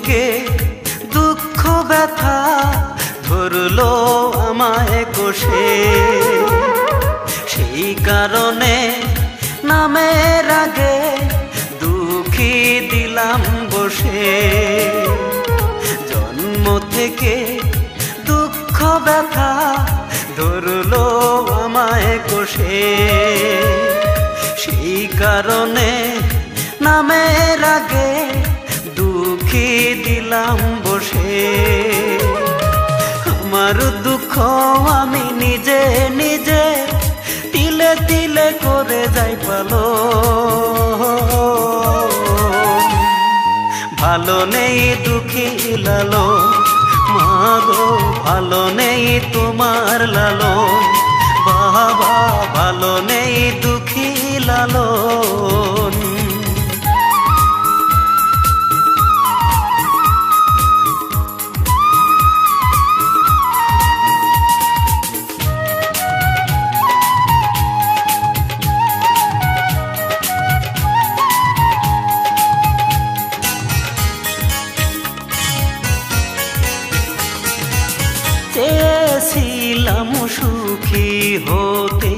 থেকে দুঃখ ব্যথা ধরলো আমায় কষে, সেই কারণে নামের আগে দুঃখী দিলাম বসে। জন্ম থেকে দুঃখ ব্যথা ধরলো আমায় কষে, সেই কারণে নামের আগে দুঃখী দিলাম বসে। আমার দুঃখ আমি নিজে নিজে তিলে তিলে করে যাই পালো। ভালো নেই দুঃখী লালো, মাগো ভালো নেই তোমার লালো, বাবা ভালো নেই দুঃখী লালন। চেয়েছিলাম সুখী হতে,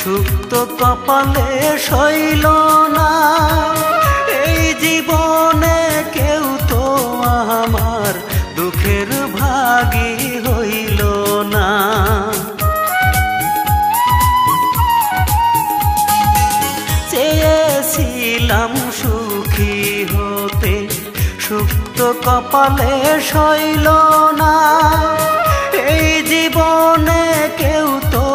সুপ্ত কপালে সইল না। এই জীবনে কেউ তো আমার দুঃখের ভাগী হইল না। চেয়েছিলাম সুখী হতে, সুপ্ত কপালে সইল না। এই জীবনে কেউ তো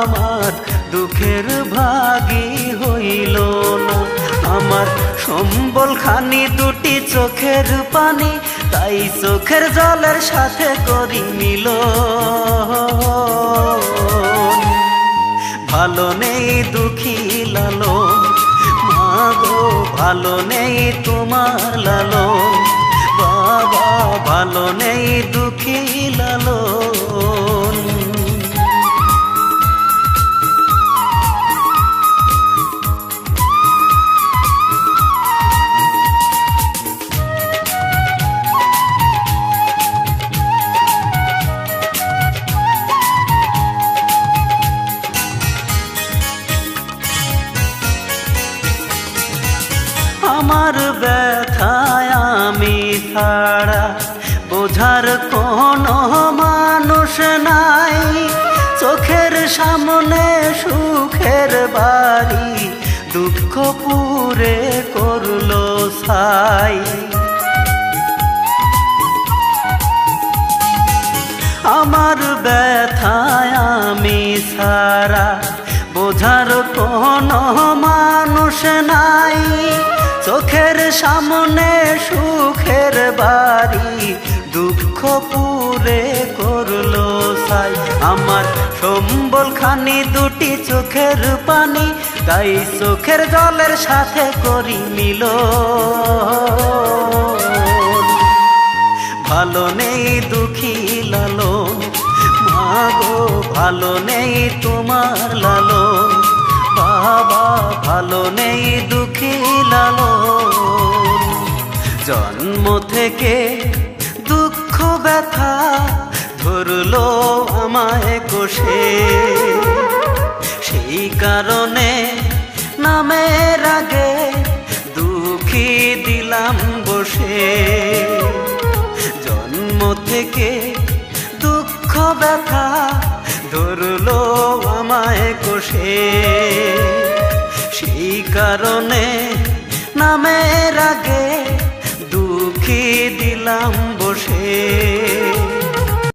আমার দুঃখের ভাগী হইল না। আমার সম্বল খানি দুটি চোখের পানি, তাই চোখের জলের সাথে করি মিলন। ভালো নেই দুঃখী লালন, মাগো ভালো নেই তোমার লালন, বাবা ভালো নেই দুঃখী লালন। আমার ব্যথায় আমি ছাড়া বোঝার কোনো মানুষ নাই। চোখের সামনে সুখের বাড়ি দুঃখ পুরে করলো ছাই। আমার ব্যথায় আমি ছাড়া বোঝার কোনো মানুষ নাই। চোখের সামনে সুখের বাড়ি দুঃখ পুরে করলো ছাই। আমার সম্বল খানি দুটি চোখের পানি, তাই চোখের জলের সাথে করি মিলন। ভালো নেই দুঃখী লালন, মাগো ভালো নেই তোমার লালন, বাবা ভালো নেই দুঃখী লালন। জন্ম থেকে দুঃখ ব্যথা ধরলো আমায় কষে, সেই কারণে নামের আগে দুঃখী দিলাম বসে। জন্ম থেকে দুঃখ ব্যথা ধরলো আমায় কষে, সেই কারণে নামের আগে দুঃখী দিলাম বসে।